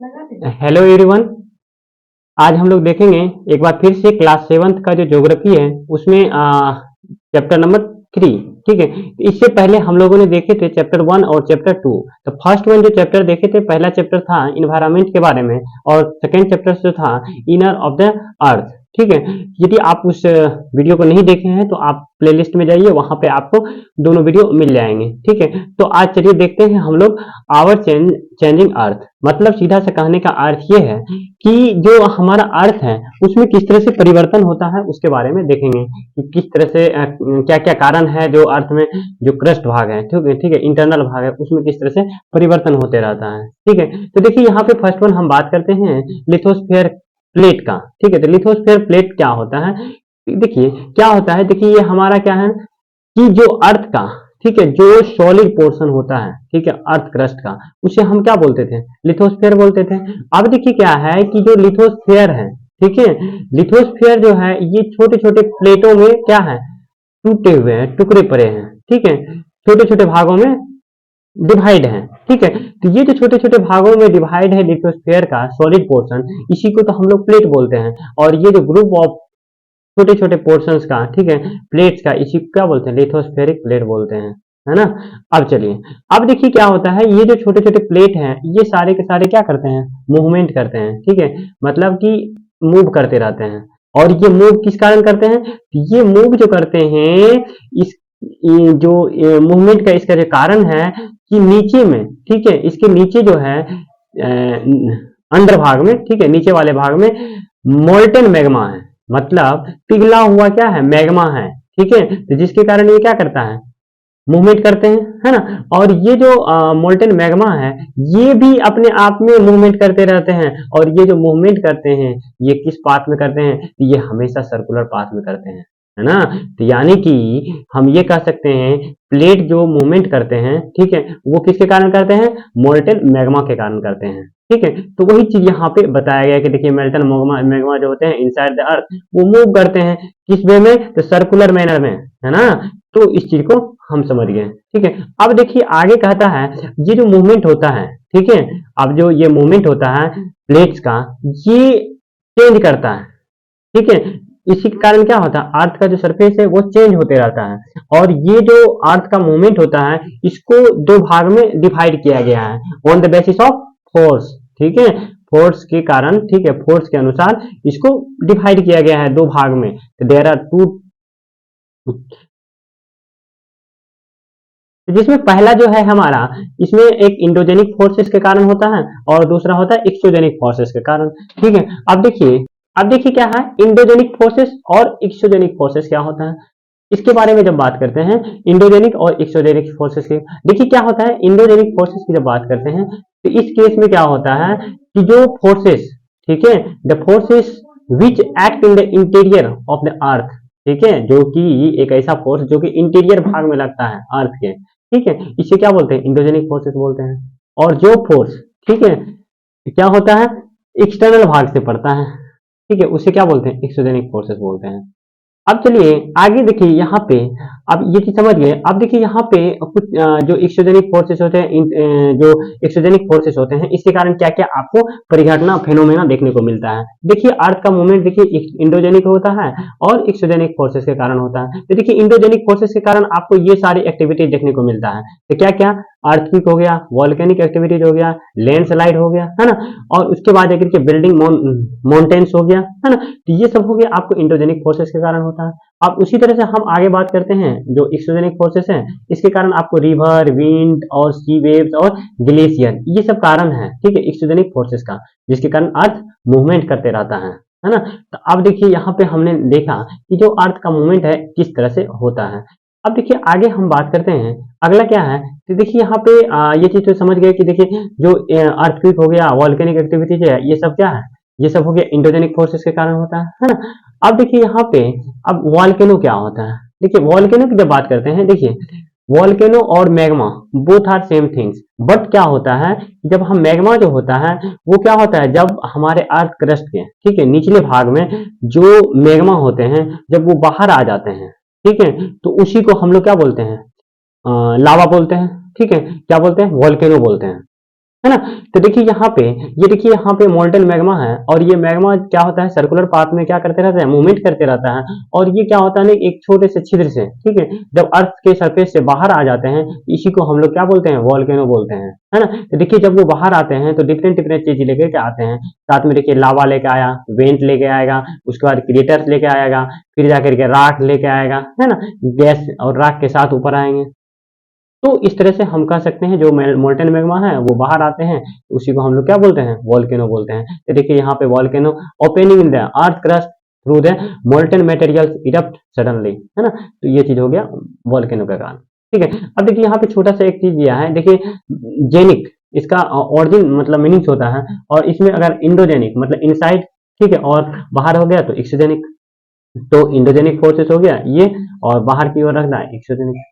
Hello everyone. आज हम लोग देखेंगे एक बार फिर से क्लास 7th का जो ज्योग्राफी है उसमें चैप्टर नंबर 3। ठीक है, तो इससे पहले हम लोगों ने देखे थे चैप्टर 1 और चैप्टर 2। तो फर्स्ट वन जो चैप्टर देखे थे, पहला चैप्टर था इन्वायरमेंट के बारे में और सेकेंड चैप्टर जो था इनर ऑफ द अर्थ। ठीक है, यदि आप उस वीडियो को नहीं देखे हैं तो आप प्लेलिस्ट में जाइए, वहां पे आपको दोनों वीडियो मिल जाएंगे। ठीक है, तो आज चलिए देखते हैं हम लोग आवर चेंजिंग अर्थ। मतलब सीधा सा कहने का अर्थ ये है कि जो हमारा अर्थ है उसमें किस तरह से परिवर्तन होता है उसके बारे में देखेंगे कि किस तरह से क्या क्या कारण है जो अर्थ में जो क्रस्ट भाग है, ठीक है, इंटरनल भाग है, उसमें किस तरह से परिवर्तन होते रहता है। ठीक है, तो देखिए यहाँ पे फर्स्ट वन हम बात करते हैं लिथोस्फीयर प्लेट का। ठीक है, तो लिथोस्फीयर प्लेट क्या होता है, देखिए क्या होता है, देखिए ये हमारा क्या है कि जो अर्थ का, ठीक है, जो सॉलिड पोर्शन होता है, ठीक है, अर्थ क्रस्ट का, उसे हम क्या बोलते थे, लिथोस्फीयर बोलते थे। अब देखिए क्या है कि जो लिथोस्फीयर है, ठीक है, लिथोस्फीयर जो है ये छोटे छोटे प्लेटों में क्या है, टूटे हुए हैं, टुकड़े पड़े हैं। ठीक है, छोटे छोटे भागों में डिवाइड है। ठीक है, तो ये जो छोटे छोटे भागों में डिवाइड है लिथोस्फीयर का सॉलिड पोर्शन, इसी को तो हम लोग प्लेट बोलते हैं। और ये जो ग्रुप ऑफ छोटे छोटे पोर्शंस का, ठीक है, प्लेट्स का, इसी को क्या बोलते हैं, लिथोस्फेरिक प्लेट बोलते हैं, है ना। अब चलिए, अब देखिए क्या होता है, ये जो छोटे छोटे प्लेट हैं ये सारे के सारे क्या करते हैं, मूवमेंट करते हैं। ठीक है, मतलब कि मूव करते रहते हैं। और ये मूव किस कारण करते हैं, ये मूव जो करते हैं इस ये जो मूवमेंट का इसका जो कारण है कि नीचे में, ठीक है, इसके नीचे जो है अंडर भाग में, ठीक है, नीचे वाले भाग में मोल्टन मैग्मा है, मतलब पिघला हुआ क्या है, मैग्मा है। ठीक है, तो जिसके कारण ये क्या करता है, मूवमेंट करते हैं, है ना। और ये जो मोल्टन मैग्मा है ये भी अपने आप में मूवमेंट करते रहते हैं। और ये जो मूवमेंट करते हैं ये किस पाथ में करते हैं, तो ये हमेशा सर्कुलर पाथ में करते हैं, है ना। तो यानी कि हम ये कह सकते हैं प्लेट जो मूवमेंट करते हैं, ठीक है, वो किसके कारण करते हैं, मोल्टन मैग्मा के कारण करते हैं। ठीक है, तो वही चीज यहाँ पे बताया गया कि देखिए मेल्टन मैग्मा जो होते हैं इनसाइड द अर्थ वो मूव करते हैं किस वे में, तो सर्कुलर मैनर में, है ना। तो इस चीज को हम समझ गए। ठीक है, अब देखिए आगे कहता है ये जो मूवमेंट होता है, ठीक है, अब जो ये मूवमेंट होता है प्लेट्स का ये चेंज करता है। ठीक है, इसी के कारण क्या होता है, अर्थ का जो सरफेस है वो चेंज होते रहता है। और ये जो अर्थ का मूवमेंट होता है इसको दो भाग में डिवाइड किया गया है on the basis of force. ठीक है, फोर्स के कारण, ठीक है, फोर्स के अनुसार इसको डिवाइड किया गया है दो भाग में। तो देयर आर टू, जिसमें पहला जो है हमारा, इसमें एक इंडोजेनिक फोर्सेस के कारण होता है और दूसरा होता है एक्सोजेनिक फोर्सेस के कारण। ठीक है, अब देखिए क्या है, इंडोजेनिक फोर्सेस और एक्सोजेनिक फोर्सेस क्या होता है, इसके बारे में जब बात करते हैं इंडोजेनिक और एक्सोजेनिक फोर्सेस की, देखिए क्या होता है, इंडोजेनिक फोर्सेस की जब बात करते हैं तो इस केस में क्या होता है कि जो फोर्सेस, ठीक है, the forces which act in the interior of the अर्थ, ठीक है, जो कि एक ऐसा फोर्स जो कि इंटीरियर भाग में लगता है अर्थ के, ठीक है, इसे क्या बोलते हैं, इंडोजेनिक फोर्सेस बोलते हैं। और जो फोर्स, ठीक है, क्या होता है, एक्सटर्नल भाग से पड़ता है, ठीक है, उसे क्या बोलते हैं, एक्सोजेनिक फोर्सेस बोलते हैं। अब चलिए आगे देखिए यहाँ पे, अब ये चीज समझ गए। अब देखिए यहाँ पे कुछ जो एक्सोजेनिक फोर्सेस होते हैं, जो एक्सोजेनिक फोर्सेस होते हैं इसके कारण क्या क्या आपको परिघटना फेनोमेना देखने को मिलता है। देखिए अर्थ का मूवमेंट देखिए इंडोजेनिक होता है और एक्सोजेनिक फोर्सेस के कारण होता है। तो देखिए इंडोजेनिक फोर्सेस के कारण आपको ये सारी एक्टिविटीज देखने को मिलता है। तो क्या क्या, अर्थक्वेक हो गया, वॉल्केनिक एक्टिविटीज हो गया, लैंडस्लाइड हो गया, है ना, और उसके बाद एक बिल्डिंग माउंटेन्स हो गया, है ना। तो ये सब हो गया आपको इंडोजेनिक फोर्सेस के कारण होता है। अब उसी तरह से हम आगे बात करते हैं जो एक्सोजेनिक फोर्सेस हैं, इसके कारण आपको रिवर, विंड और सी वेव्स और ग्लेशियर, ये सब कारण है, ठीक है, एक्सोजेनिक फोर्सेस का, जिसके कारण अर्थ मूवमेंट करते रहता है ना। तो अब देखिए यहाँ पे हमने देखा कि जो अर्थ का मूवमेंट है किस तरह से होता है। अब देखिए आगे हम बात करते हैं, अगला क्या है, तो देखिए यहाँ पे ये चीज तो समझ गए कि देखिए जो अर्थक्वेक हो गया, वॉल्केनिक एक्टिविटीज है, ये सब क्या है, ये सब हो गया इंडोजेनिक फोर्सेस के कारण होता है ना। अब देखिए यहाँ पे, अब वॉल्केनो क्या होता है, देखिए वॉल्केनो की जब बात करते हैं, देखिए वॉल्केनो और magma both are same things, but क्या होता है जब हम मैग्मा जो होता है वो क्या होता है, जब हमारे अर्थ क्रस्ट के, ठीक है, निचले भाग में जो मैग्मा होते हैं जब वो बाहर आ जाते हैं, ठीक है, तो उसी को हम लोग क्या बोलते हैं, लावा बोलते हैं। ठीक है, क्या बोलते हैं, वॉल्केनो बोलते हैं। है ना। तो देखिए यहाँ पे, ये देखिए यहाँ पे मोल्टन मैग्मा है, और ये मैग्मा क्या होता है, सर्कुलर पाथ में क्या करते रहता है, मूवमेंट करते रहता है। और ये क्या होता है ना, एक छोटे से छिद्र से, ठीक है, जब अर्थ के सरफेस से बाहर आ जाते हैं, इसी को हम लोग क्या बोलते हैं, वॉल्केनो बोलते हैं, है ना। तो देखिए जब वो बाहर आते हैं तो डिफरेंट डिफरेंट चीज लेके के आते हैं, साथ में देखिए लावा लेके आया, वेंट लेके आएगा, उसके बाद क्रेटर्स लेके आएगा, फिर जाकर के राख लेके आएगा, है ना, गैस और राख के साथ ऊपर आएंगे। तो इस तरह से हम कह सकते हैं जो मोल्टेन मैग्मा है वो बाहर आते हैं, उसी को हम लोग क्या बोलते हैं, वॉल्केनो बोलते हैं। तो देखिए यहाँ पे volcano opening in the earth crust through the molten materials erupt suddenly, है ना। तो ये चीज हो गया वॉल्केनो का कारण, ठीक है। अब देखिए यहाँ पे छोटा सा एक चीज दिया है, देखिए जेनिक, इसका ऑरिजिन मतलब मीनिंग्स होता है, और इसमें अगर इंडोजेनिक मतलब इनसाइड, ठीक है, और बाहर हो गया तो एक्सोजेनिक। तो इंडोजेनिक फोर्सेस हो गया ये, और बाहर की ओर रखना है एक्सोजेनिक,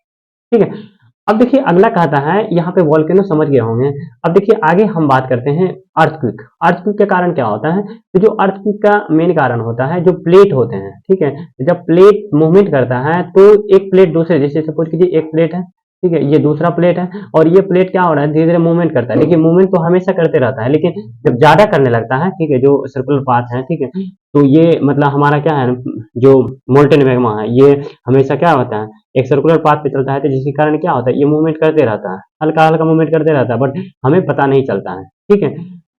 ठीक है। अब देखिए अगला कहता है, यहाँ पे वॉल्केनो समझ गए होंगे। अब देखिए आगे हम बात करते हैं अर्थक्वेक। अर्थक्वेक के कारण क्या होता है, तो जो अर्थक्वेक का मेन कारण होता है जो प्लेट होते हैं, ठीक है, जब प्लेट मूवमेंट करता है तो एक प्लेट दूसरे, जैसे सपोज कीजिए एक प्लेट है, ठीक है, ये दूसरा प्लेट है, और ये प्लेट क्या हो रहा है, धीरे धीरे मूवमेंट करता है, लेकिन मूवमेंट तो हमेशा करते रहता है, लेकिन जब ज्यादा करने लगता है, ठीक है, जो सर्कुलर पाथ है, ठीक है, तो ये मतलब हमारा क्या है, जो मोल्टेन मैग्मा है, ये हमेशा क्या होता है, एक सर्कुलर पाथ पे चलता है, तो जिसके कारण क्या होता है, ये मूवमेंट करते रहता है, हल्का हल्का मूवमेंट करते रहता है, बट हमें पता नहीं चलता है, ठीक है।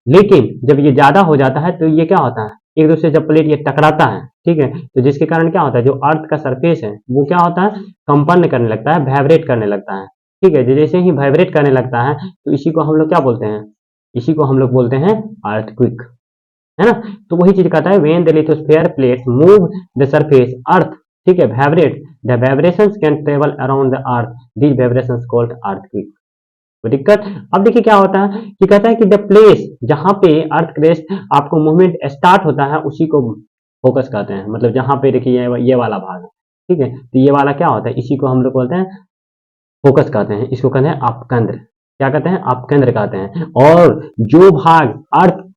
लेकिन जब ये ज्यादा हो जाता है तो ये क्या होता है, एक दूसरे से जब प्लेट ये टकराता है, ठीक है, तो जिसके कारण क्या होता है, जो अर्थ का सरफेस है वो क्या होता है, कंपन करने लगता है, वाइब्रेट करने लगता है, ठीक है। जैसे ही वाइब्रेट करने लगता है तो इसी को हम लोग क्या बोलते हैं, इसी को हम लोग बोलते हैं अर्थक्वेक, है ना। तो वही चीज कहता है, when the lithosphere plates move the surface earth, ठीक है, vibrate, the vibrations can travel around the earth, these vibrations called earthquake. कोई दिक्कत। अब देखिए क्या होता है कि कहता है कि द प्लेस जहां पे अर्थ क्रेस्ट आपको मूवमेंट स्टार्ट होता है उसी को फोकस कहते हैं, मतलब जहां पे देखिए ये वाला भाग है, ठीक है, तो ये वाला क्या होता है, इसी को हम लोग बोलते हैं फोकस कहते हैं, इसको कहते हैं अपकेंद्र, क्या कहते हैं, अपकेंद्र कहते हैं। और जो भाग अर्थ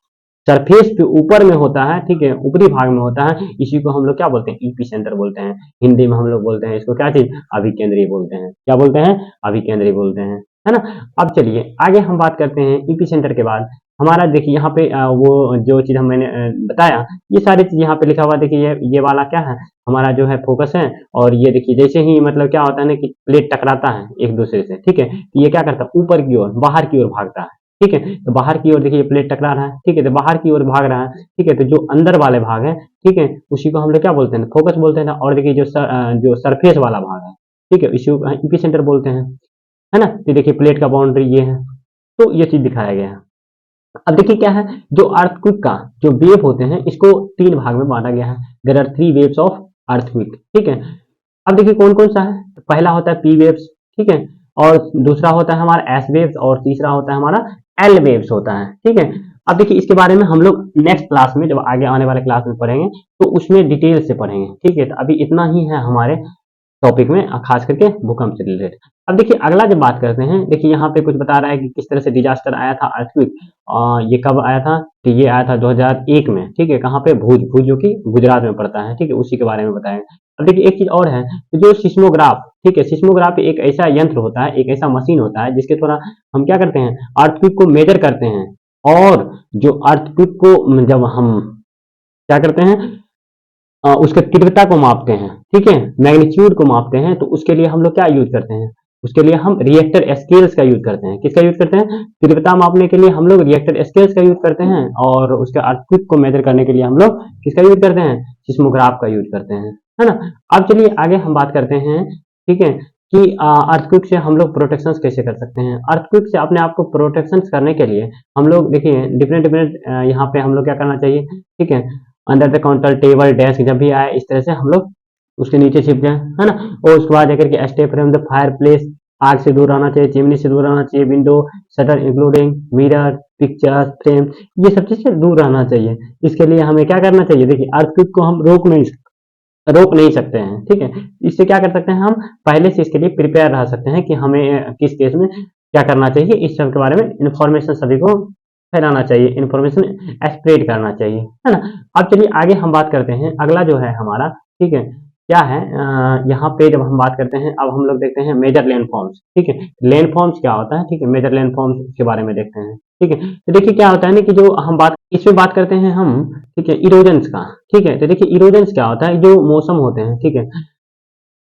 सरफेस पे ऊपर में होता है, ठीक है, ऊपरी भाग में होता है, इसी को हम लोग क्या बोलते हैं, ईपी सेंटर बोलते हैं। हिंदी में हम लोग बोलते हैं इसको क्या चीज, अभिकेंद्रीय बोलते हैं, क्या बोलते हैं, अभिकेंद्रीय बोलते हैं, है ना। अब चलिए आगे हम बात करते हैं ईपी सेंटर के बाद। हमारा देखिए यहाँ पे वो जो चीज हम मैंने बताया, ये सारी चीज यहाँ पे लिखा हुआ, देखिए ये वाला क्या है, हमारा जो है फोकस है। और ये देखिए जैसे ही मतलब क्या होता है ना कि प्लेट टकराता है एक दूसरे से, ठीक है, तो ये क्या करता है, ऊपर की ओर, बाहर की ओर भागता है, ठीक है। तो बाहर की ओर देखिए प्लेट टकरा रहा है, ठीक है, तो बाहर की ओर भाग रहा है, ठीक है, तो जो अंदर वाले भाग है, ठीक है, उसी को हम लोग क्या बोलते हैं, फोकस बोलते हैं। और देखिए जो सरफेस वाला भाग है, ठीक है, इसी को ईपी सेंटर बोलते हैं, है ना। तो देखिए प्लेट का बाउंड्री ये है, तो ये चीज दिखाया गया है। अब देखिए क्या है, जो अर्थक्वेक का जो वेव होते हैं इसको तीन भाग में बांटा गया है। There are 3 waves of earthquake, ठीक है। अब देखिए कौन कौन सा है, पहला होता है पी वेव्स, ठीक है, और दूसरा होता है हमारा एस वेव्स, और तीसरा होता है हमारा एल वेव्स होता है, ठीक है। अब देखिए इसके बारे में हम लोग नेक्स्ट क्लास में, जब आगे आने वाले क्लास में पढ़ेंगे तो उसमें डिटेल से पढ़ेंगे, ठीक है। तो अभी इतना ही है हमारे टॉपिक में, खास करके भूकंप से रिलेटेड। अब देखिए अगला जब बात करते हैं, देखिए यहाँ पे कुछ बता रहा है कि किस तरह से डिजास्टर आया था अर्थक्वेक। ये कब आया था, कि ये आया था 2001 में, ठीक है, कहाँ पे, भुज, भुज जो कि गुजरात में पड़ता है, ठीक है, उसी के बारे में बताया। अब देखिए एक चीज और है, तो जो सिस्मोग्राफ, ठीक है, सिस्मोग्राफ एक ऐसा यंत्र होता है, एक ऐसा मशीन होता है जिसके द्वारा हम क्या करते हैं, अर्थक्वेक को मेजर करते हैं। और जो अर्थक्वेक को जब हम क्या करते हैं, उसके तीव्रता को मापते हैं, ठीक है, मैग्नीट्यूड को मापते हैं, तो उसके लिए हम लोग क्या यूज करते हैं, उसके लिए हम रिएक्टर स्केल्स का यूज करते हैं। किसका यूज करते हैं, तीव्रता मापने के लिए हम लोग रिएक्टर स्केल्स का यूज करते हैं, और उसके अर्थक्वेक को मेजर करने के लिए हम लोग किसका यूज करते हैं, सिस्मोग्राफ का यूज करते हैं, है ना। अब चलिए आगे हम बात करते हैं, ठीक है, कि अर्थक्वेक से हम लोग प्रोटेक्शन कैसे कर सकते हैं। अर्थक्वेक से अपने आप को प्रोटेक्शन करने के लिए हम लोग देखिए डिफरेंट डिफरेंट यहाँ पे हम लोग क्या करना चाहिए, ठीक है, under the counter, table, desk जब भी आए इस तरह से हम लोग उसके नीचे छिप जाए, है ना। और उसके बाद जाकर के stay from the fire place, आग से दूर रहना चाहिए, चिमनी से दूर रहना चाहिए, window shutter including mirror, pictures, frame, ये सब चीज से दूर रहना चाहिए। इसके लिए हमें क्या करना चाहिए, देखिए अर्थक्वेक को हम रोक नहीं सकते हैं, ठीक है। इससे क्या कर सकते हैं, हम पहले से इसके लिए प्रिपेयर रह सकते हैं कि हमें किस केस में क्या करना चाहिए, इस सब के बारे में इंफॉर्मेशन सभी को फैलाना चाहिए, इंफॉर्मेशन स्प्रेड करना चाहिए, है ना। अब चलिए आगे हम बात करते हैं, अगला जो है हमारा, ठीक है, क्या है, यहाँ पे जब हम बात करते हैं, अब हम लोग देखते हैं मेजर लैंडफॉर्म्स, ठीक है। लैंडफॉर्म्स क्या होता है, ठीक है, मेजर लैंडफॉर्म्स के बारे में देखते हैं, ठीक है। तो देखिए क्या होता है ना कि जो हम बात इसमें बात करते हैं हम, ठीक है, इरोजन्स का, ठीक है। तो देखिए इरोजन्स क्या होता है, जो मौसम होते हैं, ठीक है,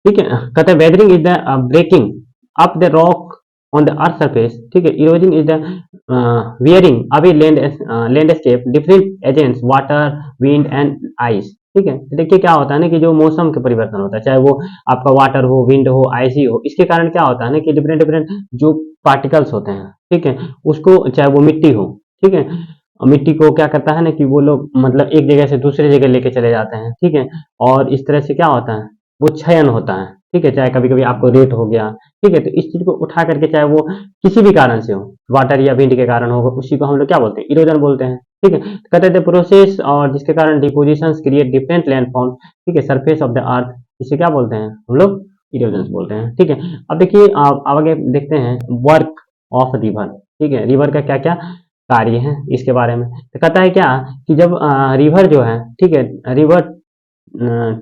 ठीक है। कहते हैं weathering is the breaking up the rock on the earth surface, ठीक है। Eroding is the wearing away landscape different agents water wind and ice, ठीक है। तो देखिए क्या होता है ना कि जो मौसम के परिवर्तन होता है, चाहे वो आपका वाटर हो, विंड हो, आइसी हो, इसके कारण क्या होता है ना कि डिफरेंट डिफरेंट जो पार्टिकल्स होते हैं, ठीक है, उसको, चाहे वो मिट्टी हो, ठीक है, मिट्टी को क्या करता है ना कि वो लोग मतलब एक जगह से दूसरी जगह लेके चले जाते हैं, ठीक है। और इस तरह से क्या होता है, वो क्षयन होता है, ठीक है। चाहे कभी कभी आपको रेत हो गया, ठीक है, तो इस चीज को उठा करके, चाहे वो किसी भी कारण से हो, वाटर या विंड के कारण होगा, उसी को हम लोग क्या बोलते हैं, इरोजन बोलते हैं, ठीक है। तो कहते हैं प्रोसेस और जिसके कारण डिपोजिशन क्रिएट डिफरेंट लैंडफॉर्म, ठीक है, सरफेस ऑफ द अर्थ, इसे क्या बोलते हैं हम लोग, इरोजन बोलते हैं, ठीक है। अब देखिए आप आगे देखते हैं वर्क ऑफ रिवर, ठीक है, रिवर का क्या क्या कार्य है इसके बारे में। तो कहता है क्या कि जब रिवर जो है, ठीक है, रिवर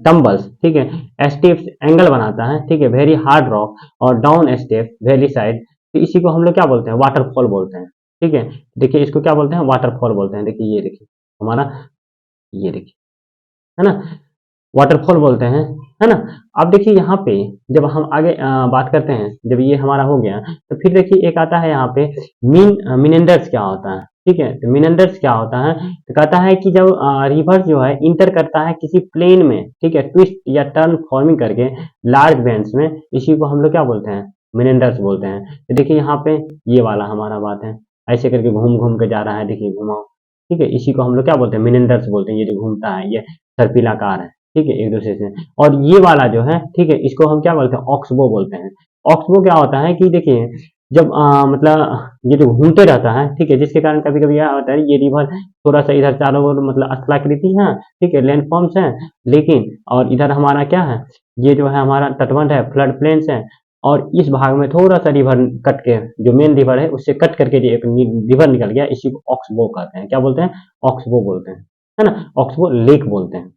टम्बल्स, ठीक है, स्टेप्स एंगल बनाता है, ठीक है, वेरी हार्ड रॉक और डाउन स्टेप वैली साइड, तो इसी को हम लोग क्या बोलते हैं, वाटरफॉल बोलते हैं, ठीक है। देखिए इसको क्या बोलते हैं, वाटरफॉल बोलते हैं। देखिए ये देखिए हमारा, ये देखिए, है ना, वाटरफॉल बोलते हैं, है ना। अब देखिए यहाँ पे जब हम आगे बात करते हैं, जब ये हमारा हो गया, तो फिर देखिए एक आता है यहाँ पे मिनेंडर्स क्या होता है, ठीक है। तो मिनेंडर्स क्या होता है, तो कहता है कि जब रिवर जो है इंटर करता है किसी प्लेन में, ठीक है, ट्विस्ट या टर्न फॉर्मिंग करके लार्ज बेंड्स में, इसी को हम लोग क्या बोलते हैं, मिनेंडर्स बोलते हैं। तो देखिए यहाँ पे ये वाला हमारा बात है, ऐसे करके घूम घूम के जा रहा है, देखिए घुमाओ, ठीक है, इसी को हम लोग क्या बोलते हैं, मिनेंडर्स बोलते हैं। ये जो घूमता है, ये सर्पिलाकार है, ठीक है, एक दूसरे से। और ये वाला जो है, ठीक है, इसको हम क्या बोलते हैं, ऑक्सबो बोलते हैं। ऑक्सबो क्या होता है कि देखिए जब मतलब ये जो घूमते रहता है, ठीक है, जिसके कारण कभी कभी क्या होता है, ये रिवर थोड़ा सा इधर चारों ओर मतलब स्थलाकृति है, ठीक है, लैंडफॉर्म्स है, लेकिन और इधर हमारा क्या है, ये जो है हमारा तटबंध है, फ्लड प्लेन्स है, और इस भाग में थोड़ा सा रिवर कट के, जो मेन रिवर है उससे कट करके जो एक रिवर निकल गया, इसी को ऑक्सबो कहते हैं। क्या बोलते हैं, ऑक्सबो बोलते हैं, है ना, ऑक्सबो लेक बोलते हैं।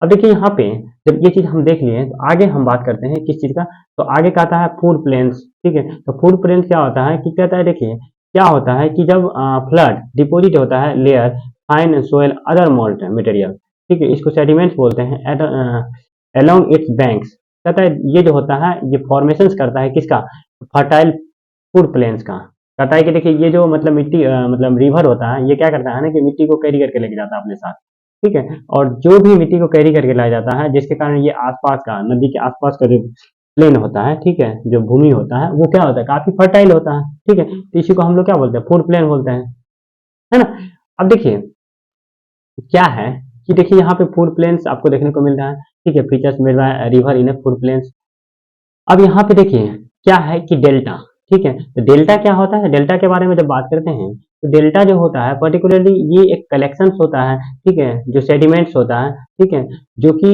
अब देखिए यहाँ पे जब ये चीज हम देख लिए तो आगे हम बात करते हैं किस चीज का, तो आगे कहता है फूड प्लेन्स, ठीक है। तो फूड प्लेन्स क्या होता है कि कहता है, देखिए क्या होता है कि जब फ्लड डिपोजिट होता है layer fine soil other moult material, ठीक है, इसको सेडिमेंट्स बोलते हैं, अलोंग इट्स बैंक्स। कहता है ये जो होता है ये फॉर्मेशन करता है किसका, फर्टाइल फूड प्लेन्स का। कहता है कि देखिए ये जो मतलब मिट्टी मतलब रिवर होता है, ये क्या करता है ना कि मिट्टी को कैरी करके लेके जाता है अपने साथ, ठीक है। और जो भी मिट्टी को कैरी करके लाया जाता है, जिसके कारण ये आसपास का, नदी के आसपास का जो प्लेन होता है, ठीक है, जो भूमि होता है, वो क्या होता है, काफी फर्टाइल होता है, ठीक है। तो इसी को हम लोग क्या बोलते हैं, फूड प्लेन बोलते हैं, है ना। अब देखिए क्या है कि देखिए यहाँ पे फूड प्लेन्स आपको देखने को मिल रहा है, ठीक है, फीचर्स मिल रहा है रिवर इन फूड प्लेन्स। अब यहाँ पे देखिए क्या है कि डेल्टा, ठीक है। तो डेल्टा क्या होता है, डेल्टा के बारे में जब बात करते हैं, तो डेल्टा जो होता है पर्टिकुलरली ये एक कलेक्शन होता है, ठीक है, जो सेडिमेंट्स होता है, ठीक है, जो कि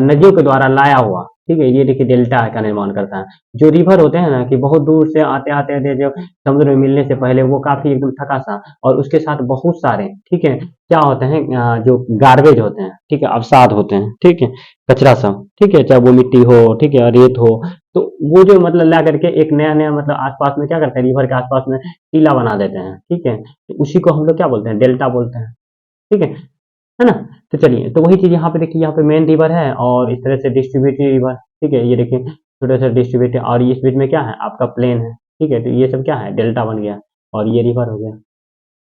नदियों के द्वारा लाया हुआ, ठीक है, ये देखिए डेल्टा का निर्माण करता है। जो रिवर होते हैं ना कि बहुत दूर से आते आते आते जब समुद्र में मिलने से पहले वो काफी एकदम थका सा, और उसके साथ बहुत सारे, ठीक है, क्या होते हैं, जो गार्बेज होते हैं, ठीक है, अवसाद होते हैं, ठीक है, कचरा सब, ठीक है, चाहे वो मिट्टी हो, ठीक है, रेत हो, तो वो जो मतलब ला करके एक नया नया मतलब आसपास में क्या करते हैं, रिवर के आसपास में टीला बना देते हैं, ठीक है। तो उसी को हम लोग क्या बोलते हैं, डेल्टा बोलते हैं, ठीक है ना। तो चलिए, तो वही चीज यहाँ पे देखिए, यहाँ पे मेन रिवर है और इस तरह से डिस्ट्रीब्यूटेड रिवर, ठीक है, ये देखिए छोटे से डिस्ट्रीब्यूटेड, और इस बीच में क्या है, आपका प्लेन है, ठीक है। तो ये सब क्या है, डेल्टा बन गया, और ये रिवर हो गया,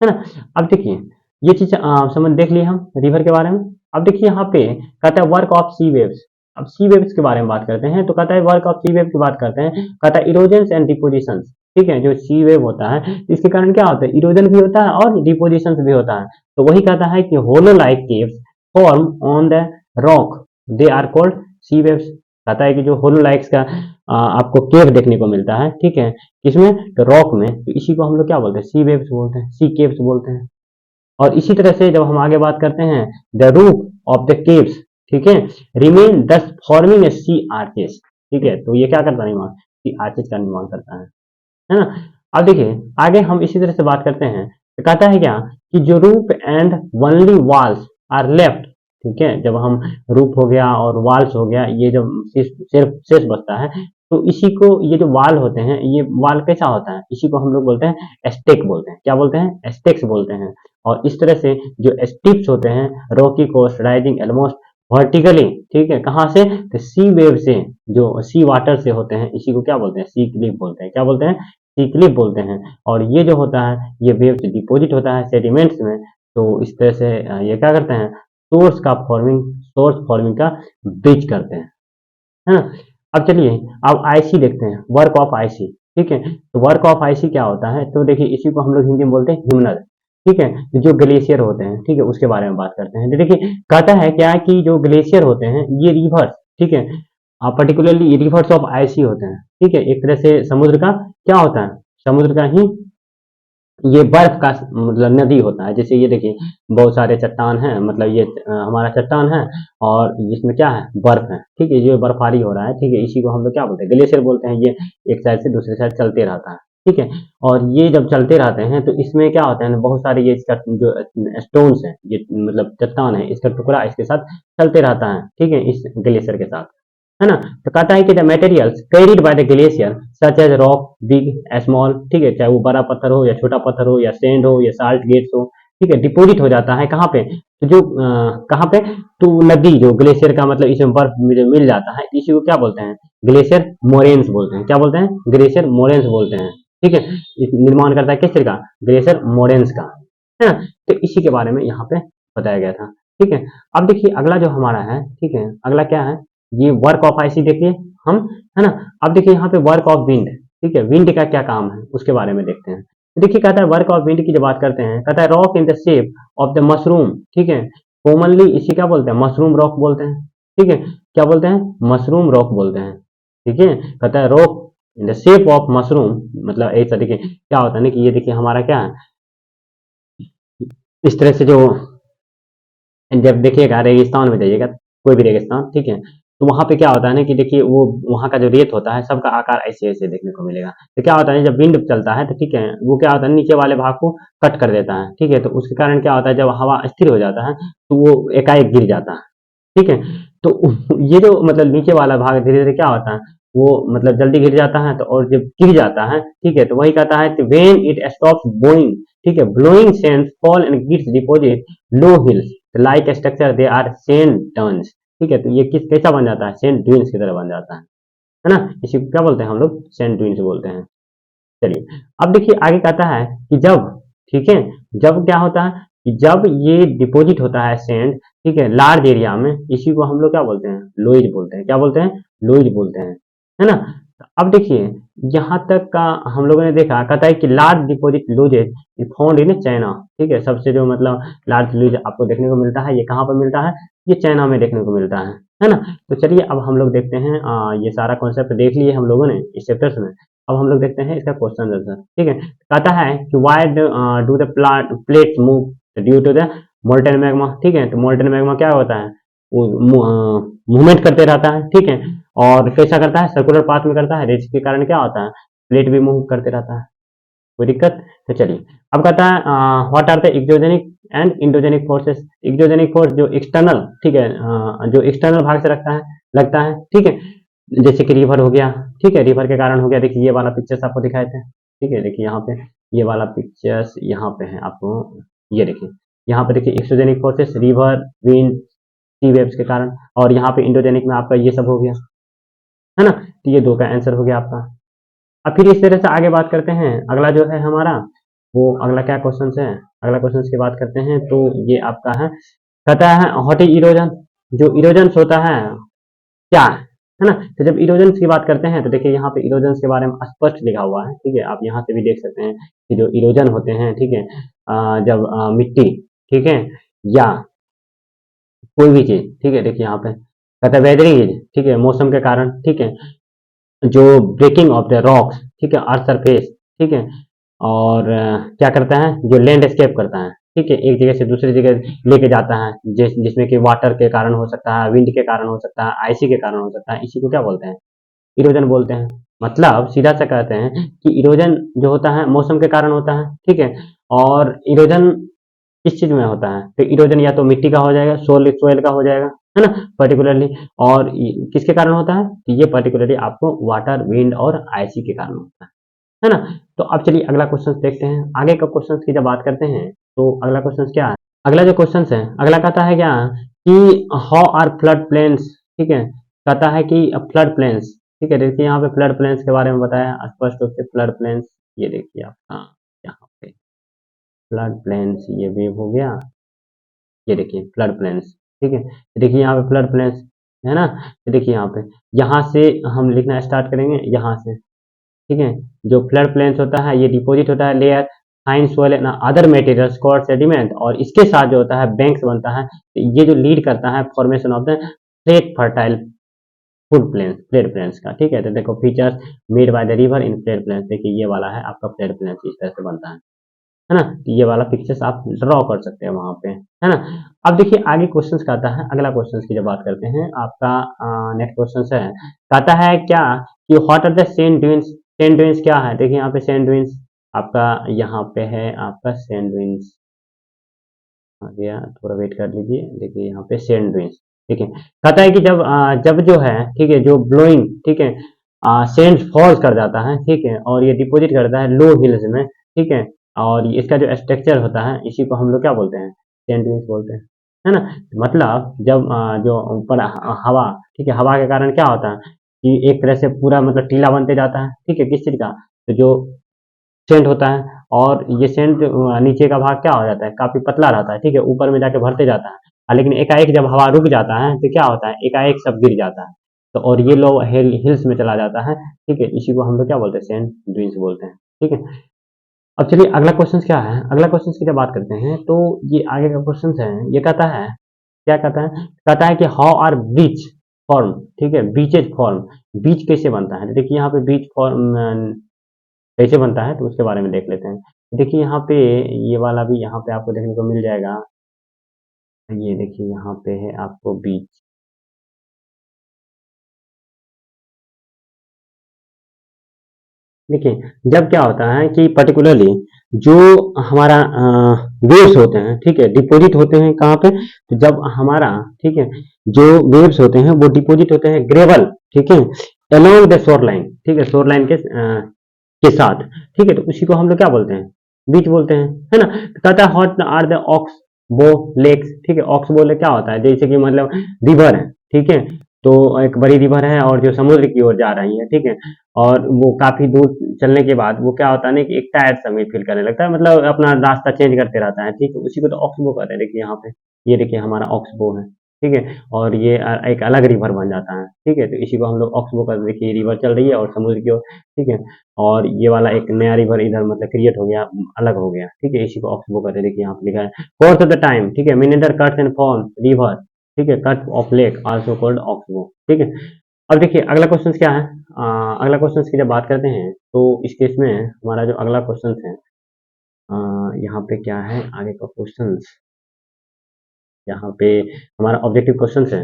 है ना। अब देखिए ये चीज समझ देख लिए हम रिवर के बारे में। अब देखिए यहाँ पे कहता है वर्क ऑफ सी वेव्स। अब सी वेव्स के बारे में बात करते हैं, तो कहता है वर्क ऑफ सी वेव की बात करते हैं, कहता है इरोजन एंड डिपोजिशन, ठीक है। जो सी वेव होता है इसके कारण क्या होता है, इरोजन भी होता है और डिपोजिशन भी होता है। तो वही कहता है कि hollow like caves form on the rock, they are called sea waves. कहता है कि जो होलो लाइक्स का आपको केव देखने को मिलता है, ठीक है, किसमें, तो रॉक में, तो इसी को हम लोग क्या बोलते हैं, सी वेव्स बोलते हैं, सी केव्स बोलते हैं। और इसी तरह से जब हम आगे बात करते हैं, the roof of the caves, ठीक है, रिमेन दस फॉर्मिंग ए सी आर्चेस, ठीक है। तो ये क्या करता है, निर्माण सी आर्चेस का निर्माण करता है ना। अब देखिए आगे हम इसी तरह से बात करते हैं, तो कहता है क्या कि जो roof and only walls are left, ठीक है, जब हम रूफ हो गया और वॉल्स हो गया, ये जब सिर्फ शेष बचता है, तो इसी को, ये जो वाल होते हैं, ये वाल कैसा होता है, इसी को हम लोग बोलते हैं स्टेक बोलते हैं। क्या बोलते हैं? स्टेक्स बोलते हैं। और इस तरह से जो स्टिप्स होते हैं, rocky coast rising almost vertically, ठीक है, कहाँ से? तो सी वेव से, जो सी वाटर से होते हैं, इसी को क्या बोलते हैं? सी क्लिफ बोलते हैं। क्या बोलते हैं? सी क्लिफ बोलते हैं। और ये जो होता है, ये वेव से डिपॉजिट होता है सेडिमेंट्स में। तो इस तरह से ये क्या करते हैं? सोर्स फॉर्मिंग का ब्रिज करते हैं, है ना। अब चलिए, अब आईसी देखते हैं, वर्क ऑफ आईसी। ठीक है, तो वर्क ऑफ आईसी क्या होता है? तो देखिए, इसी को हम लोग हिंदी में बोलते हैं हिमनद। ठीक है, तो जो ग्लेशियर होते हैं, ठीक है, उसके बारे में बात करते हैं। तो देखिए, कहता है क्या कि जो ग्लेशियर होते हैं, ये रिवर्स, ठीक है, पर्टिकुलरली रिवर्स ऑफ आईसी होते हैं। ठीक है, एक तरह से समुद्र का क्या होता है? समुद्र का ही ये बर्फ का मतलब नदी होता है। जैसे ये देखिए, बहुत सारे चट्टान हैं, मतलब ये हमारा चट्टान है, और इसमें क्या है? बर्फ है। ठीक है, ये बर्फारी हो रहा है। ठीक है, इसी को हम लोग क्या बोलते हैं? ग्लेशियर बोलते हैं। ये एक साइड से दूसरे साइड चलते रहता है। ठीक है, और ये जब चलते रहते हैं, तो इसमें क्या होता है ना, बहुत सारे ये इसका जो स्टोन्स है, ये मतलब चट्टान है, इसका टुकड़ा इसके साथ चलते रहता है। ठीक है, इस ग्लेशियर के साथ, है ना। तो कहता है कि the materials carried by the glacier such as rock, big, small, ठीक है, चाहे वो बड़ा पत्थर हो या छोटा पत्थर हो या सैंड हो या साल्ट गेट्स हो, ठीक है, डिपोजिट हो जाता है कहाँ पे? तो जो कहाँ पे? तो नदी, जो ग्लेशियर का मतलब इसमें बर्फ मिल जाता है, इसी को क्या बोलते हैं? ग्लेशियर मोरेन्स बोलते हैं। क्या बोलते हैं? ग्लेशियर मोरेन्स बोलते हैं। ठीक है, निर्माण करता है किस तरह का? ग्लेशियर मोरेन्स का, है ना। तो इसी के बारे में यहाँ पे बताया गया था। ठीक है, अब देखिए अगला जो हमारा है, ठीक है, अगला क्या है? ये वर्क ऑफ आईसी देखिए हम, है ना। अब देखिए यहाँ पे वर्क ऑफ विंड, ठीक है, विंड का क्या काम है उसके बारे में देखते हैं। देखिए, कहता है वर्क ऑफ विंड की जब बात करते हैं, कहता है rock in the shape of the mushroom, ठीक है, कॉमनली इसी क्या बोलते हैं? मशरूम रॉक बोलते हैं। ठीक है, क्या बोलते हैं? मशरूम रॉक बोलते हैं। ठीक है, कहता है rock in the shape of mushroom, मतलब ऐसा देखिए क्या होता है ना, कि ये देखिए हमारा क्या है, इस तरह से जो, जब देखिएगा रेगिस्तान में जाइएगा, कोई भी रेगिस्तान, ठीक है, तो वहां पे क्या होता है ना, कि देखिए वो वहां का जो रेत होता है, सबका आकार ऐसे ऐसे देखने को मिलेगा। तो क्या होता है, जब विंड चलता है, तो ठीक है, वो क्या होता है, नीचे वाले भाग को कट कर देता है। ठीक है, तो उसके कारण क्या होता है, जब हवा स्थिर हो जाता है, तो वो एकाएक गिर जाता है। ठीक है, तो ये जो मतलब नीचे वाला भाग धीरे धीरे क्या होता है, वो मतलब जल्दी गिर जाता है। तो और जब गिर जाता है, ठीक है, तो वही कहता है व्हेन इट स्टॉप्स ब्लोइंग, ठीक है, blowing sand fall and gets deposit low hills like structure they are sand dunes. ठीक है, तो ये किस कैसा बन जाता है? सैंड ड्यून्स की तरह बन जाता है ना। इसी को क्या बोलते हैं हम लोग? सैंड ड्यून्स बोलते हैं। चलिए, अब देखिए आगे कहता है कि जब, ठीक है, जब क्या होता है कि जब ये डिपॉजिट होता है सैंड, ठीक है, लार्ज एरिया में, इसी को हम लोग क्या बोलते हैं? लोइज बोलते हैं। क्या बोलते हैं? लोइज बोलते हैं, है ना। तो अब देखिए, यहाँ तक का हम लोगों ने देखा, कहता है कि large deposit loses found in China. ठीक है, सबसे जो मतलब लार्ज लूज आपको देखने को मिलता है, ये कहाँ पर मिलता है? ये चाइना में देखने को मिलता है ना। तो चलिए अब हम लोग देखते हैं, ये सारा कॉन्सेप्ट देख लिए हम लोगों ने इस चैप्टर्स में। अब हम लोग देखते हैं इसका क्वेश्चन आंसर। ठीक है, कहता है कि why do the plates move due to the molten magma. ठीक है, तो मोल्टेन मैग्मा क्या होता है? वो मूवमेंट करते रहता है। ठीक है, और कैसा करता है? सर्कुलर पाथ में करता है, जिसके कारण क्या होता है? प्लेट भी मूव करते रहता है। कोई दिक्कत? तो चलिए, अब कहता है what are the exogenic and endogenic forces. Exogenic force जो एक्सटर्नल, ठीक है, जो एक्सटर्नल भाग से लगता है, ठीक है, जैसे कि रिवर हो गया। ठीक है, रिवर के कारण हो गया। देखिए ये वाला पिक्चर्स आपको दिखाए थे। ठीक है, देखिए यहाँ पे ये वाला पिक्चर्स यहाँ पे है आपको, ये देखिए यहाँ पे देखिए एक्सोजेनिक फोर्सेस, रिवर, विंड, सी वेव्स के कारण। और यहाँ पे इंडोजेनिक में आपका ये सब हो गया, है ना। तो ये दो का आंसर हो गया आपका। अब फिर इस तरह से आगे बात करते हैं। अगला जो है हमारा, वो अगला क्या क्वेश्चन है? अगला क्वेश्चन की बात करते हैं, तो ये आपका है, कहता है व्हाट इज इरोजन। जो इरोजन होता है क्या है ना। तो जब इरोजन की बात करते हैं, तो देखिए यहाँ पे इरोजन के बारे में स्पष्ट लिखा हुआ है। ठीक है, आप यहाँ से भी देख सकते हैं कि जो इरोजन होते हैं, ठीक है, जब मिट्टी, ठीक है, या कोई भी चीज, ठीक है, देखिए यहाँ पे कहता है वेदरिंग, ठीक है, मौसम के कारण, ठीक है, जो ब्रेकिंग ऑफ द रॉक्स, ठीक है, अर्थ सरफेस, ठीक है, और क्या करता है? जो लैंडस्केप करता है, ठीक है, एक जगह से दूसरी जगह लेके जाता है, जिसमें कि वाटर के कारण हो सकता है, विंड के कारण हो सकता है, आईसी के कारण हो सकता है। इसी को क्या बोलते हैं? इरोजन बोलते हैं। मतलब सीधा सा कहते हैं कि इरोजन जो होता है मौसम के कारण होता है। ठीक है, और इरोजन किस चीज में होता है? तो इरोजन या तो मिट्टी का हो जाएगा, सोयल का हो जाएगा, है ना, पर्टिकुलरली। और किसके कारण होता है? तो ये पर्टिकुलरली आपको वाटर, विंड और आईसी के कारण होता है ना। तो अब चलिए अगला क्वेश्चन देखते हैं। आगे का क्वेश्चन की जब बात करते हैं तो अगला क्वेश्चन क्या है? अगला जो क्वेश्चन है, अगला कहता है क्या कि हाउ आर फ्लड प्लेन्स, ठीक है, कहता है कि फ्लड प्लेन्स, ठीक है। देखिए यहाँ पे फ्लड प्लेन्स के बारे में बताया स्पष्ट रूप से। फ्लड प्लेन्स, ये देखिए आप, हाँ, यहाँ पे फ्लड प्लेन्स, ये वेव हो गया, ये देखिए फ्लड प्लेन्स, ठीक है। देखिए यहाँ पे फ्लड प्लेन्स है ना। देखिए यहाँ पे, यहाँ से हम लिखना स्टार्ट करेंगे, यहाँ से, ठीक है। जो फ्लड प्लेन्स होता है ये डिपॉजिट होता है layer fine soil and other materials called sediment, और इसके साथ जो होता है बैंक्स बनता है। ये जो लीड करता है formation of the flat fertile flood plains, flat plains का, ठीक है। तो देखो features made by the river in flat plains, देखिए ये वाला है आपका फ्लैट प्लेन्स, इस तरह से बनता है ना। तो ये वाला पिक्चर्स आप ड्रॉ कर सकते हैं वहां पे, है ना। अब देखिए आगे क्वेश्चंस का आता है, अगला क्वेश्चंस की जब बात करते हैं आपका नेक्स्ट क्वेश्चन है, कहता है क्या कि what are the sand dunes. Sand dunes क्या है? देखिए यहाँ पे सैंड ड्यून्स आपका, यहाँ पे है आपका सैंड ड्यून्स आ गया, थोड़ा वेट कर लीजिए। देखिए यहाँ पे सैंड ड्यून्स, ठीक है। कहता है कि जब जो है, ठीक है, जो ब्लोइंग, ठीक है, सैंड फॉल्स कर जाता है, ठीक है, और ये डिपॉजिट करता है लो हिल्स में, ठीक है। और इसका जो स्ट्रक्चर होता है इसी को हम लोग क्या बोलते हैं? सैंड ड्यून्स बोलते हैं, है ना। मतलब जब जो ऊपर हवा, ठीक है, हवा के कारण क्या होता है कि एक तरह से पूरा मतलब टीला बनते जाता है, ठीक है, किस चीज का? तो जो सेंट होता है, और ये सेंट नीचे का भाग क्या हो जाता है, काफी पतला रहता है, ठीक है, ऊपर में जाके भरते जाता है। लेकिन एकाएक जब हवा रुक जाता है तो क्या होता है, एकाएक सब गिर जाता है। तो और ये लो हिल्स में चला जाता है, ठीक है, इसी को हम लोग क्या बोलते हैं? सेंट ड्यून्स बोलते हैं, ठीक है। अब चलिए अगला क्वेश्चन क्या है, अगला क्वेश्चन की जब बात करते हैं तो ये आगे का क्वेश्चन है, ये कहता है, क्या कहता है? कहता है कि हाउ आर बीच फॉर्म, ठीक है, बीचेज फॉर्म, बीच कैसे बनता है? तो देखिए यहाँ पे बीच फॉर्म कैसे बनता है तो उसके बारे में देख लेते हैं। देखिए यहाँ पे ये वाला भी यहाँ पे आपको देखने को मिल जाएगा। ये देखिए यहाँ पे है आपको बीच, देखिए जब क्या होता है कि पर्टिकुलरली जो हमारा वेव्स होते हैं, ठीक है, डिपॉजिट होते हैं कहाँ पे? तो जब हमारा, ठीक है, जो वेव्स होते हैं वो डिपॉजिट होते हैं ग्रेवल, ठीक है, अलोंग द शोर लाइन, ठीक है, शोर लाइन के साथ, ठीक है। तो उसी को हम लोग क्या बोलते हैं? बीच बोलते हैं, है ना। तो कहता है हॉट आर द ऑक्स बो लेक्स, ठीक है। ऑक्स बो लेक क्या होता है? जैसे कि मतलब रिवर है, ठीक है, तो एक बड़ी रिवर है और जो समुद्र की ओर जा रही है, ठीक है, और वो काफी दूर चलने के बाद वो क्या होता है ना कि एक टायर्ड सा फील करने लगता है, मतलब अपना रास्ता चेंज करते रहता है, ठीक है, उसी को तो ऑक्सबो कहते हैं। देखिए यहाँ पे, ये देखिए हमारा ऑक्सबो है, ठीक है, और ये एक अलग रिवर बन जाता है, ठीक है, तो इसी को हम लोग ऑक्सबो कहते हैं। देखिए रिवर चल रही है और समुद्र की ओर, ठीक है, और ये वाला एक नया रिवर इधर मतलब क्रिएट हो गया, अलग हो गया, ठीक है, इसी को ऑक्सबो कहते हैं। देखिए यहाँ पे लिखा है कोर्स ऑफ द टाइम, ठीक है, मीनंडर कट्स एंड फॉर्म रिवर, ठीक है, cut off lake also called oxbow, ठीक है। अब देखिए अगला क्वेश्चन क्या है, अगला क्वेश्चन की जब बात करते हैं तो इस केस में हमारा जो अगला क्वेश्चन है, यहाँ पे क्या है आगे का क्वेश्चन, यहाँ पे हमारा ऑब्जेक्टिव क्वेश्चन है।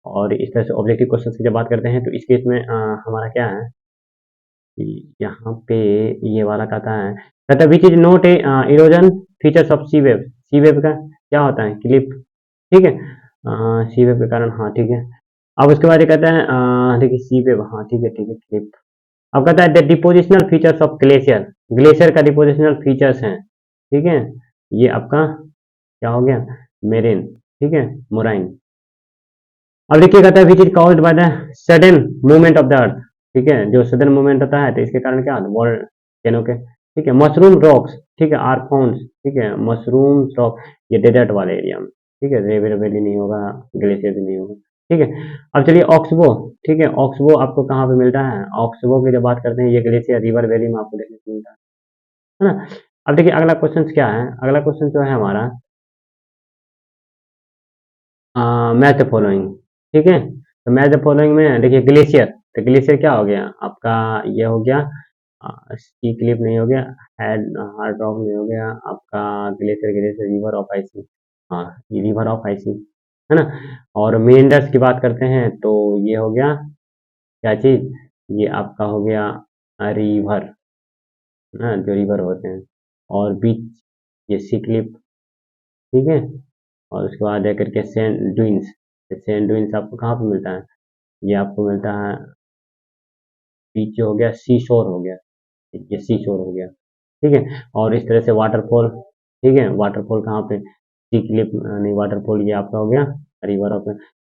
और इस तरह से ऑब्जेक्टिव क्वेश्चन की जब बात करते हैं तो इस केस में हमारा क्या है कि यहाँ पे ये वाला कहता है which is not a erosion features of sea wave. Sea wave का क्या होता है? क्लिप, ठीक है, सी वेव के कारण, हाँ ठीक है। अब उसके बाद ये कहता है देखिए सी वेव, हाँ ठीक है क्लिप। अब कहता है the depositional features of glacier, glacier का डिपोजिशनल फीचर्स हैं, ठीक है, ये आपका क्या हो गया? मेरेन, ठीक है, मोराइन। अब देखिए कहता है which is caused by the sudden movement of the अर्थ, ठीक है, जो सडन मूवमेंट होता है तो इसके कारण क्या होता है? वॉल्केनो के, ठीक है, मशरूम रॉक्स, ठीक है, आर फाउंड, ठीक है, मशरूम रॉक, ये डेजर्ट वाले एरिया में, ठीक है, रिवर वैली नहीं होगा, ग्लेशियर भी नहीं होगा, ठीक है। अब चलिए ऑक्सबो, ठीक है, ऑक्सबो आपको कहाँ पे मिलता है? ऑक्सबो की जब बात करते हैं ये ग्लेशियर रिवर वैली में आपको देखने को मिलता है ना। अब देखिए अगला क्वेश्चन क्या है, अगला क्वेश्चन जो है हमारा मैच द फॉलोइंग, ठीक है। तो मैच द फॉलोइंग में देखिए ग्लेशियर, तो ग्लेशियर क्या हो गया आपका? ये हो गया सी क्लिप नहीं हो गया, हेड हार्ड रॉक नहीं हो गया आपका, ग्लेशियर ग्लेशियर रिवर ऑफ आइसी, हाँ ये रिवर ऑफ आइसी, है ना। और मेंडर्स की बात करते हैं तो ये हो गया क्या चीज? ये आपका हो गया रिवर, ना जो रिवर होते हैं। और बीच, ये सी क्लिप, ठीक है। और उसके बाद जाकर के सैंड ड्यून्स, सैंड ड्यून्स आपको कहाँ पे मिलता है, ये आपको मिलता है बीच हो गया, सी शोर हो गया, ये सी शोर हो गया, ठीक है। और इस तरह से वाटरफॉल, ठीक है, वाटरफॉल कहाँ पे, सी क्लिप नहीं, वाटरफॉल ये आपका हो गया रिवर ऑफ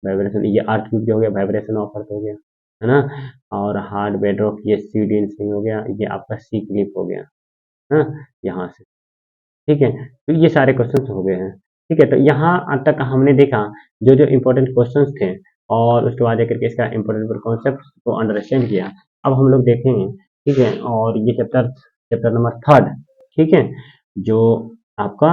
वाइब्रेशन, ये अर्थ क्यूब हो गया, वाइब्रेशन ऑफ अर्थ हो गया, है ना। और हार्ड बेडरॉक ये सी ड्यून्स नहीं हो गया, ये आपका सी क्लिप हो गया, हाँ, यहाँ से, ठीक है। तो ये सारे क्वेश्चंस हो गए हैं, ठीक है। तो यहाँ तक हमने देखा जो जो इम्पोर्टेंट क्वेश्चंस थे, और उसके बाद जाकर के इसका इम्पोर्टेंट कॉन्सेप्ट को अंडरस्टैंड किया। अब हम लोग देखेंगे, ठीक है, और ये चैप्टर चैप्टर नंबर 3, ठीक है, जो आपका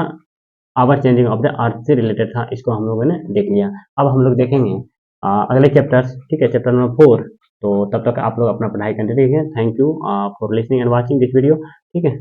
our changing of the earth से रिलेटेड था, इसको हम लोगों ने देख लिया। अब हम लोग देखेंगे अगले चैप्टर्स, ठीक है, चैप्टर नंबर 4। तो तब तक आप लोग अपना पढ़ाई कंटिन्यू कीजिए। Thank you for listening and watching this video, ठीक है।